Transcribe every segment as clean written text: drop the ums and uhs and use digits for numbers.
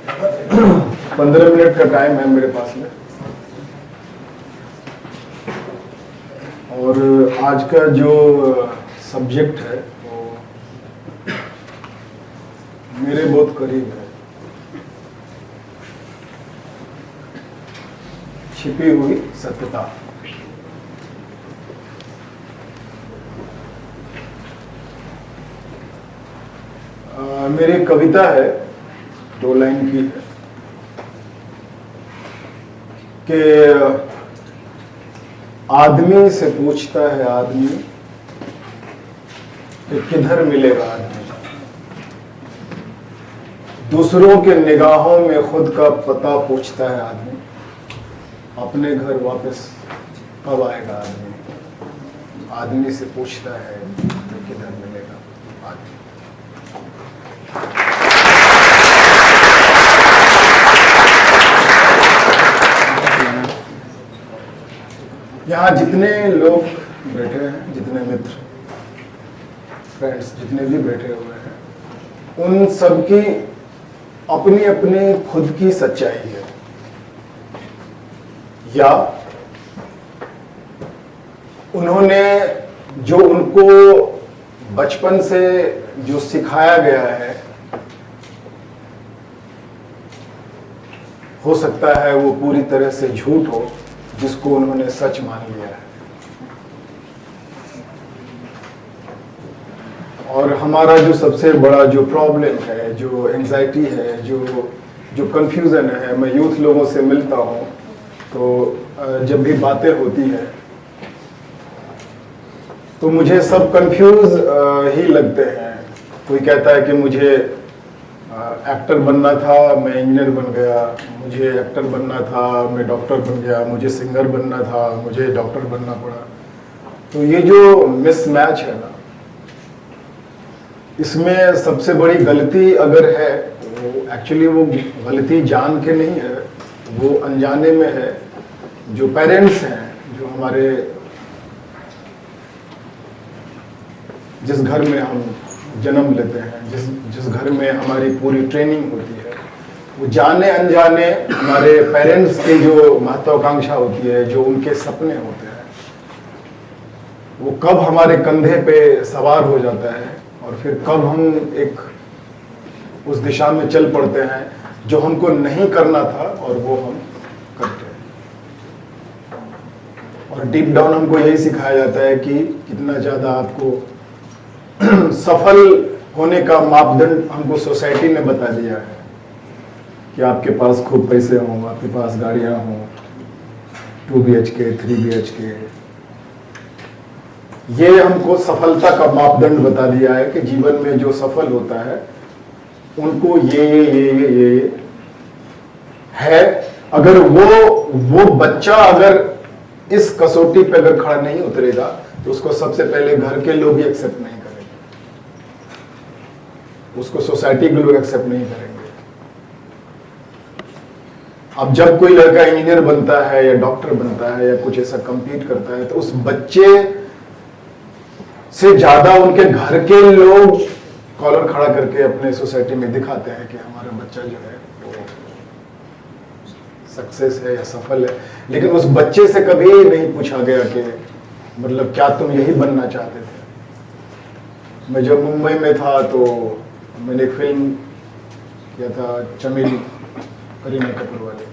15 minute का time है मेरे पास में। और आज का जो सब्जेक्ट है वो मेरे बहुत करीब है। छिपी हुई सत्यता। मेरी कविता है, 2 लाइन की है कि आदमी से पूछता है आदमी कि किधर मिलेगा आदमी। दूसरों के निगाहों में खुद का पता पूछता है आदमी, अपने घर वापस कब आएगा आदमी। आदमी से पूछता है कि किधर मिलेगा आदमी। यहाँ जितने लोग बैठे हैं, जितने मित्र फ्रेंड्स जितने भी बैठे हुए हैं, उन सबकी अपनी अपनी खुद की सच्चाई है, या उन्होंने जो उनको बचपन से जो सिखाया गया है, हो सकता है वो पूरी तरह से झूठ हो, जिसको उन्होंने सच मान लिया है। और हमारा जो सबसे बड़ा जो प्रॉब्लम है, जो एंजाइटी है, जो कंफ्यूजन है, मैं यूथ लोगों से मिलता हूँ तो जब भी बातें होती है तो मुझे सब कंफ्यूज ही लगते हैं। कोई कहता है कि मुझे एक्टर बनना था, मैं इंजीनियर बन गया। मुझे एक्टर बनना था, मैं डॉक्टर बन गया। मुझे सिंगर बनना था, मुझे डॉक्टर बनना पड़ा। तो ये जो मिसमैच है ना, इसमें सबसे बड़ी गलती अगर है तो एक्चुअली वो गलती जान के नहीं है, वो अनजाने में है। जो पेरेंट्स हैं, जो हमारे जिस घर में हम जन्म लेते हैं, जिस घर में हमारी पूरी ट्रेनिंग होती है, वो जाने अनजाने हमारे पेरेंट्स की जो महत्वाकांक्षा होती है, जो उनके सपने होते हैं, वो कब हमारे कंधे पे सवार हो जाता है और फिर कब हम एक उस दिशा में चल पड़ते हैं जो हमको नहीं करना था और वो हम करते हैं। और डीप डाउन हमको यही सिखाया जाता है कि कितना ज़्यादा आपको सफल होने का मापदंड हमको सोसाइटी ने बता दिया है कि आपके पास खूब पैसे हों, आपके पास गाड़ियां हों, 2 BHK 3 BHK। ये हमको सफलता का मापदंड बता दिया है कि जीवन में जो सफल होता है उनको ये है। अगर वो बच्चा अगर इस कसौटी पे अगर खड़ा नहीं उतरेगा तो उसको सबसे पहले घर के लोग ही एक्सेप्ट नहीं करेंगे, उसको सोसाइटी के लोग एक्सेप्ट नहीं करेंगे। अब जब कोई लड़का इंजीनियर बनता है या डॉक्टर बनता है या कुछ ऐसा कंपीट करता है तो उस बच्चे से ज्यादा उनके घर के लोग कॉलर खड़ा करके अपने सोसाइटी में दिखाते हैं कि हमारा बच्चा जो है वो सक्सेस है या सफल है। लेकिन उस बच्चे से कभी नहीं पूछा गया कि मतलब क्या तुम यही बनना चाहते थे। मैं जब मुंबई में था तो मैंने एक फिल्म किया था, चमेली, करीना कपूर वाले।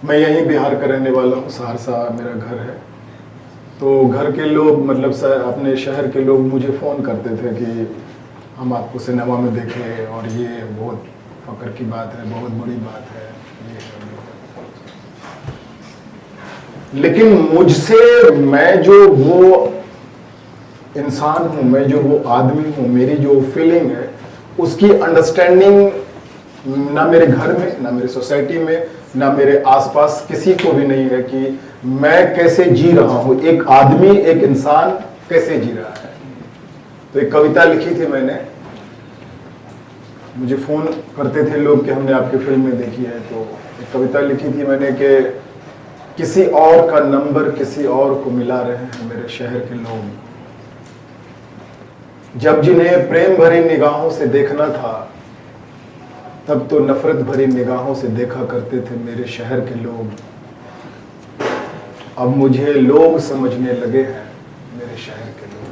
मैं यहीं बिहार का रहने वाला हूँ, सहरसा मेरा घर है। तो घर के लोग मतलब अपने शहर के लोग मुझे फ़ोन करते थे कि हम आपको सिनेमा में देखें और ये बहुत फक्र की बात है, बहुत बड़ी बात है ये। लेकिन मुझसे, मैं जो वो इंसान हूँ, मैं जो वो आदमी हूँ, मेरी जो फीलिंग है उसकी अंडरस्टैंडिंग ना मेरे घर में, ना मेरी सोसाइटी में, ना मेरे आसपास किसी को भी नहीं है कि मैं कैसे जी रहा हूँ, एक आदमी, एक इंसान कैसे जी रहा है। तो एक कविता लिखी थी मैंने। मुझे फ़ोन करते थे लोग कि हमने आपकी फिल्म में देखी है, तो एक कविता लिखी थी मैंने कि किसी और का नंबर किसी और को मिला रहे हैं मेरे शहर के लोग, जब जिन्हें प्रेम भरी निगाहों से देखना था तब तो नफरत भरी निगाहों से देखा करते थे मेरे शहर के लोग, अब मुझे लोग समझने लगे हैं मेरे शहर के लोग।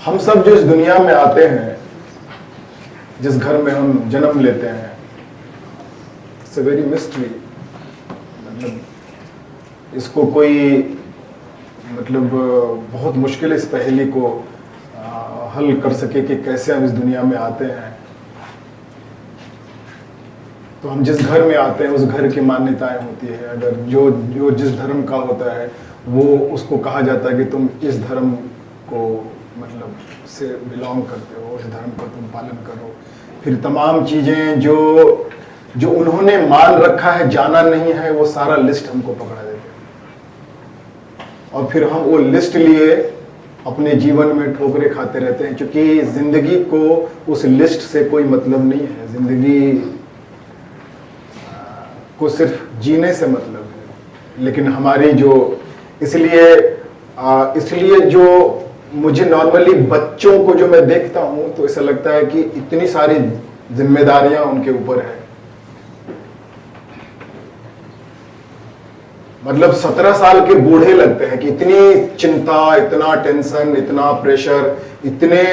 हम सब जो इस दुनिया में आते हैं, जिस घर में हम जन्म लेते हैं, इट्स अ वेरी मिस्ट्री। मतलब इसको कोई मतलब बहुत मुश्किल इस पहेली को हल कर सके कि कैसे हम इस दुनिया में आते हैं। तो हम जिस घर में आते हैं उस घर की मान्यताएं होती है। अगर जो जो जिस धर्म का होता है वो उसको कहा जाता है कि तुम इस धर्म को मतलब से बिलोंग करते हो, इस धर्म का तुम पालन करो। फिर तमाम चीज़ें जो जो उन्होंने मान रखा है, जाना नहीं है, वो सारा लिस्ट हमको पकड़ा देते हैं और फिर हम वो लिस्ट लिए अपने जीवन में ठोकरें खाते रहते हैं, क्योंकि जिंदगी को उस लिस्ट से कोई मतलब नहीं है। जिंदगी को सिर्फ जीने से मतलब है। लेकिन हमारी जो इसलिए जो मुझे नॉर्मली बच्चों को जो मैं देखता हूं तो ऐसा लगता है कि इतनी सारी जिम्मेदारियां उनके ऊपर है। मतलब 17 साल के बूढ़े लगते हैं कि इतनी चिंता, इतना टेंशन, इतना प्रेशर, इतने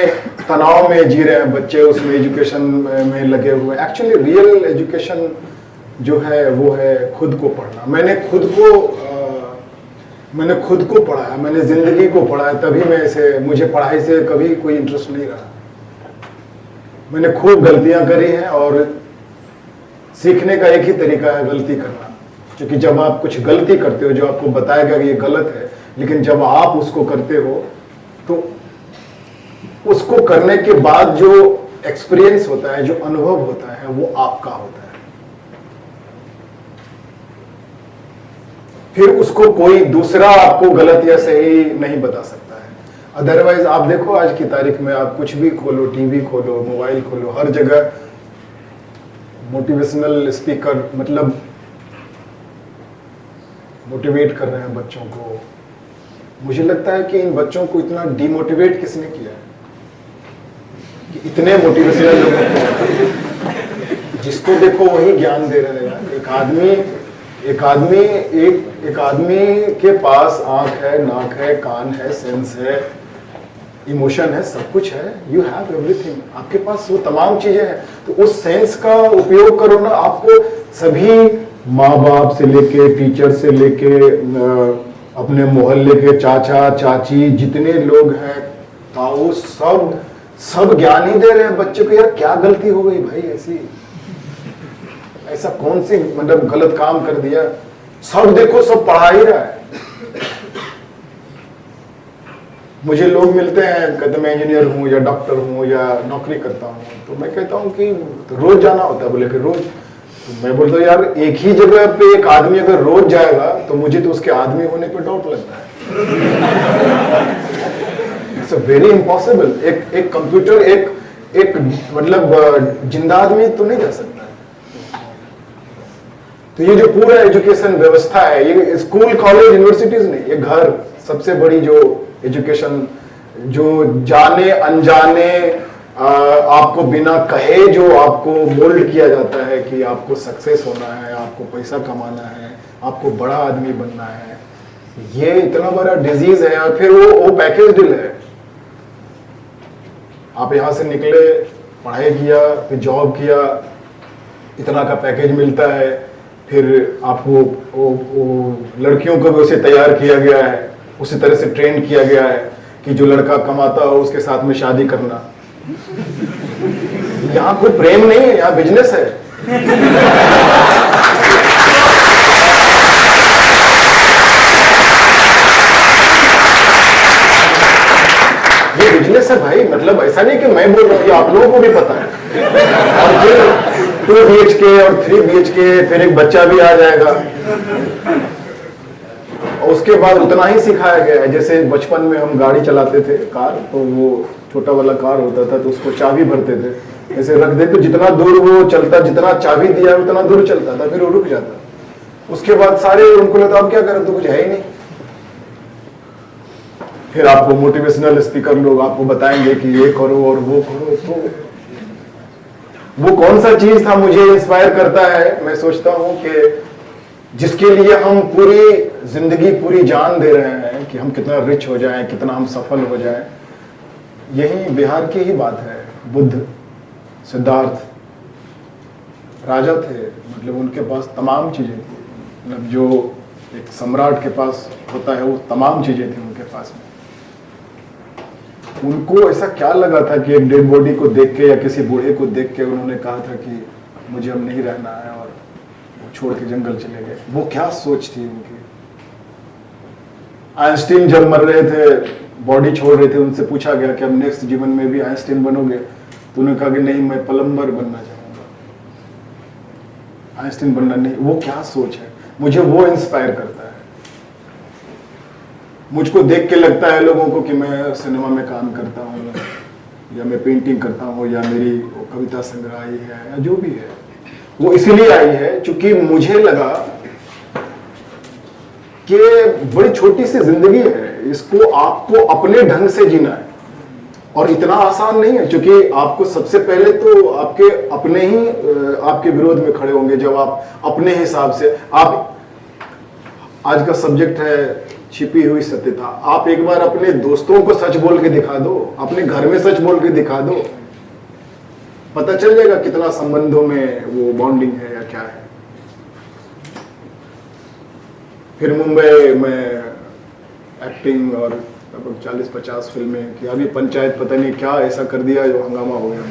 तनाव में जी रहे हैं बच्चे, उसमें एजुकेशन में लगे हुए। एक्चुअली रियल एजुकेशन जो है वो है खुद को पढ़ना। मैंने खुद को पढ़ा है, मैंने जिंदगी को पढ़ा है, तभी मुझे पढ़ाई से कभी कोई इंटरेस्ट नहीं रहा। मैंने खूब गलतियां करी हैं और सीखने का एक ही तरीका है गलती करना। क्योंकि जब आप कुछ गलती करते हो, जो आपको बताया गया कि ये गलत है, लेकिन जब आप उसको करते हो तो उसको करने के बाद जो एक्सपीरियंस होता है, जो अनुभव होता है, वो आपका होता है। फिर उसको कोई दूसरा आपको गलत या सही नहीं बता सकता है। अदरवाइज आप देखो आज की तारीख में, आप कुछ भी खोलो, टीवी खोलो, मोबाइल खोलो, हर जगह मोटिवेशनल स्पीकर मतलब मोटिवेट कर रहे हैं बच्चों को। मुझे लगता है कि इन बच्चों को इतना डिमोटिवेट किसने किया है कि इतने मोटिवेशनल लोग जिसको देखो वही ज्ञान दे रहे हैं। एक आदमी के पास आंख है, नाक है, कान है, सेंस है, इमोशन है, सब कुछ है। यू हैव एवरीथिंग, आपके पास वो तमाम चीजें हैं। तो उस सेंस का उपयोग करो ना। आपको सभी माँ बाप से लेके, टीचर से लेके, अपने मोहल्ले के चाचा चाची जितने लोग हैं, ताऊ, सब ज्ञान ही दे रहे हैं बच्चे को। यार क्या गलती हो गई भाई, ऐसा कौन सी मतलब गलत काम कर दिया? सब देखो, सब पढ़ा ही रहा है। मुझे लोग मिलते हैं, कहते मैं इंजीनियर हूँ या डॉक्टर हूँ या नौकरी करता हूँ, तो मैं कहता हूँ कि रोज जाना होता है। बोले कि रोज? तो मैं बोलता हूँ यार एक ही जगह पे एक आदमी अगर रोज जाएगा तो मुझे तो उसके आदमी होने पे डाउट लगता है। It's very impossible. एक कंप्यूटर एक मतलब जिंदा आदमी तो नहीं जा सकता है। तो ये जो पूरा एजुकेशन व्यवस्था है, ये स्कूल, कॉलेज, यूनिवर्सिटीज नहीं, ये घर सबसे बड़ी जो एजुकेशन, जो जाने अनजाने आपको बिना कहे जो आपको मोल्ड किया जाता है कि आपको सक्सेस होना है, आपको पैसा कमाना है, आपको बड़ा आदमी बनना है, ये इतना बड़ा डिजीज है। और फिर वो पैकेज डील है। आप यहां से निकले, पढ़ाई किया, फिर जॉब किया, इतना का पैकेज मिलता है। फिर आपको वो लड़कियों को भी उसे तैयार किया गया है, उसी तरह से ट्रेन किया गया है कि जो लड़का कमाता हो उसके साथ में शादी करना। यहाँ कोई प्रेम नहीं है, यहाँ बिजनेस है। ये बिजनेस है भाई। मतलब ऐसा नहीं कि मैं बोल रहा हूँ, आप लोगों को भी पता है। और फिर 2 BHK और 3 BHK, फिर एक बच्चा भी आ जाएगा। और उसके बाद उतना ही सिखाया गया है। जैसे बचपन में हम गाड़ी चलाते थे, कार, तो वो छोटा वाला कार होता था तो उसको चाबी भरते थे, ऐसे रख देते, तो जितना दूर वो चलता, जितना चाबी दिया उतना दूर चलता था, फिर वो रुक जाता। उसके बाद सारे उनको लगता अब क्या करें, तो कुछ है ही नहीं। फिर आपको मोटिवेशनल स्पीकर लोग आपको बताएंगे कि ये करो और वो करो। तो वो कौन सा चीज था मुझे इंस्पायर करता है, मैं सोचता हूं कि जिसके लिए हम पूरी जिंदगी पूरी जान दे रहे हैं कि हम कितना रिच हो जाएं, कितना हम सफल हो जाएं, यही बिहार की ही बात है। बुद्ध, सिद्धार्थ राजा थे, मतलब उनके पास तमाम चीजें थी, मतलब जो एक सम्राट के पास होता है वो तमाम चीजें थी उनके पास में। उनको ऐसा क्या लगा था कि एक डेड बॉडी को देख के या किसी बूढ़े को देख के उन्होंने कहा था कि मुझे अब नहीं रहना है, और वो छोड़ के जंगल चले गए। वो क्या सोच थी उनकी। आइंस्टीन जब मर रहे थे, बॉडी छोड़ रहे थे, उनसे पूछा गया कि अब नेक्स्ट जीवन में भी आइंस्टीन बनोगे, तो उन्होंने कहा कि नहीं, मैं प्लम्बर बनना चाहूंगा, आइंस्टीन बनना नहीं। वो क्या सोच है, मुझे वो इंस्पायर करता है। मुझको देख के लगता है लोगों को कि मैं सिनेमा में काम करता हूँ, या मैं पेंटिंग करता हूँ, या मेरी कविता संग्रह आई है, या जो भी है, वो इसलिए आई है क्योंकि मुझे लगा कि बड़ी छोटी सी जिंदगी है, इसको आपको अपने ढंग से जीना है, और इतना आसान नहीं है, क्योंकि आपको सबसे पहले तो आपके अपने ही आपके विरोध में खड़े होंगे। जब आप अपने हिसाब से, आप आज का सब्जेक्ट है छिपी हुई सत्यता, आप एक बार अपने दोस्तों को सच बोल के दिखा दो, अपने घर में सच बोल के दिखा दो, पता चल जाएगा कितना संबंधों में वो बॉन्डिंग है या क्या है। फिर मुंबई में एक्टिंग और लगभग 40-50 फिल्में की। अभी पंचायत पता नहीं क्या ऐसा कर दिया जो हंगामा हो गया।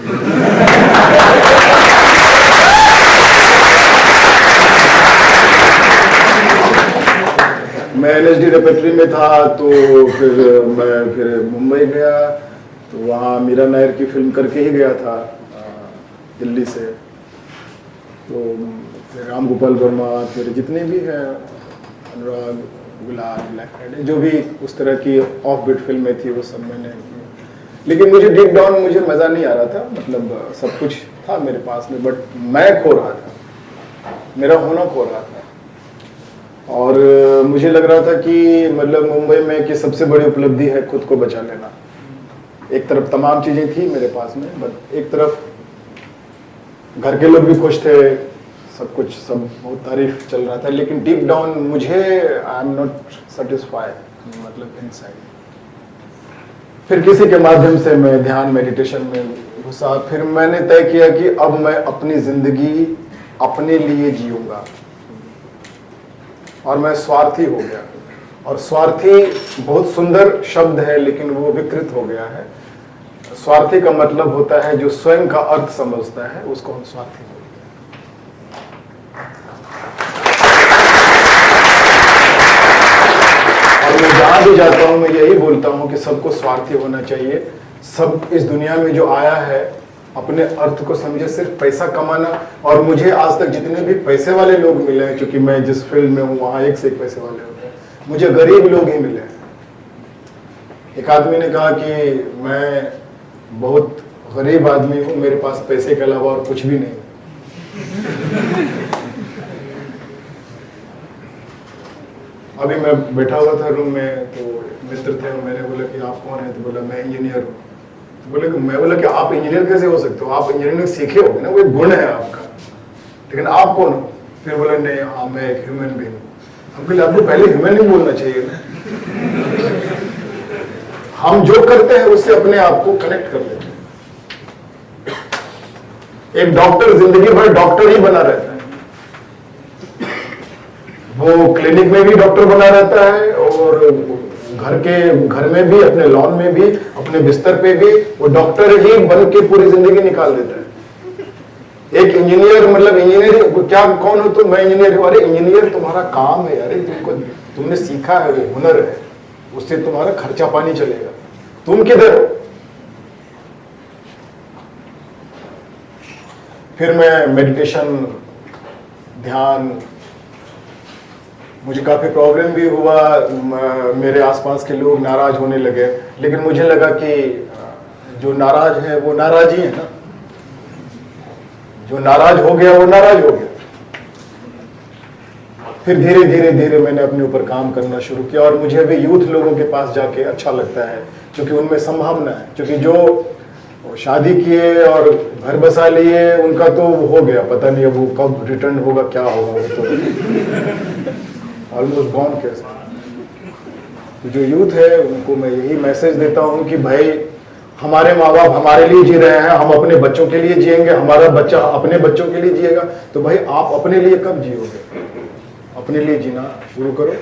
मैं NSD रेपेट्री में था, तो फिर मैं मुंबई गया, तो वहाँ मीरा नायर की फिल्म करके ही गया था दिल्ली से। तो फिर राम गोपाल वर्मा, फिर जितने भी हैं, अनुराग, गुलाल, ब्लैक फ्राइडे, जो भी उस तरह की ऑफ बीट फिल्में थी वो सब मैंने की। लेकिन मुझे डीप डाउन मुझे मज़ा नहीं आ रहा था, मतलब सब कुछ था मेरे पास में, बट मैं खो रहा था, मेरा होना खो रहा था। और मुझे लग रहा था कि मतलब मुंबई में कि सबसे बड़ी उपलब्धि है खुद को बचा लेना। एक तरफ तमाम चीज़ें थी मेरे पास में, बट एक तरफ घर के लोग भी खुश थे, सब कुछ, सब बहुत तारीफ चल रहा था, लेकिन डीप डाउन मुझे आई एम नॉट सेटिस्फाइड, मतलब इनसाइड। फिर किसी के माध्यम से मैं ध्यान मेडिटेशन में घुसा। फिर मैंने तय किया कि अब मैं अपनी जिंदगी अपने लिए जीऊंगा, और मैं स्वार्थी हो गया। और स्वार्थी बहुत सुंदर शब्द है, लेकिन वो विकृत हो गया है। स्वार्थी का मतलब होता है जो स्वयं का अर्थ समझता है, उसको हम स्वार्थी बोलते हैं। और मैं जहां भी जाता हूं मैं यही बोलता हूं कि सबको स्वार्थी होना चाहिए। सब इस दुनिया में जो आया है अपने अर्थ को समझे, सिर्फ पैसा कमाना। और मुझे आज तक जितने भी पैसे वाले लोग मिले हैं, क्योंकि मैं जिस फील्ड में हूँ वहाँ एक से एक पैसे वाले होते हैं, मुझे गरीब लोग ही मिले हैं। एक आदमी ने कहा कि मैं बहुत गरीब आदमी हूँ, मेरे पास पैसे के अलावा और कुछ भी नहीं। अभी मैं बैठा हुआ था रूम में, तो मित्र थे, मैंने बोला कि आप कौन है, तो बोला मैं इंजीनियर हूँ। बोले कि मैं बोला कि आप इंजीनियर कैसे हो सकते हो, आप इंजीनियरिंग सीखे होगे ना, वो एक गुण है आपका, लेकिन आप कौन हो? फिर बोला नहीं, हाँ मैं एक ह्यूमन बीइंग हूँ। हम बोले आपको पहले ह्यूमन ही बोलना चाहिए ना। हम जो करते हैं उससे अपने आप को कनेक्ट कर लेते हैं। एक डॉक्टर जिंदगी भर डॉक्टर ही बना रहता है, वो क्लिनिक में भी डॉक्टर बना रहता है, और घर में भी, अपने लॉन में भी, अपने बिस्तर पे भी वो डॉक्टर ही बन के पूरी जिंदगी निकाल देता है। एक इंजीनियर, मतलब इंजीनियर क्या, कौन हो तुम? मैं इंजीनियर हूं। अरे इंजीनियर तुम्हारा काम है यार, तुमने सीखा है, वो हुनर है, उससे तुम्हारा खर्चा पानी चलेगा। तुम किधर हो? फिर मैं मेडिटेशन, ध्यान, मुझे काफी प्रॉब्लम भी हुआ, मेरे आसपास के लोग नाराज होने लगे, लेकिन मुझे लगा कि जो नाराज है वो नाराज ही है ना, जो नाराज हो गया वो नाराज हो गया। फिर धीरे धीरे धीरे मैंने अपने ऊपर काम करना शुरू किया और मुझे अभी यूथ लोगों के पास जाके अच्छा लगता है, क्योंकि उनमें संभावना है। क्योंकि जो शादी किए और घर बसा लिए उनका तो हो गया, पता नहीं अब वो कब रिटर्न होगा, क्या होगा, वो तो ऑलमोस्ट गॉन केस। तो जो यूथ है उनको मैं यही मैसेज देता हूँ कि भाई हमारे माँ बाप हमारे लिए जी रहे हैं, हम अपने बच्चों के लिए जिएंगे, हमारा बच्चा अपने बच्चों के लिए जिएगा, तो भाई आप अपने लिए कब जियोगे? अपने लिए जीना शुरू करो,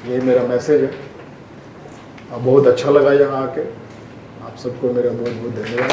यही मेरा मैसेज है। अब बहुत अच्छा लगा यहाँ आके, आप सबको मेरा बहुत बहुत धन्यवाद।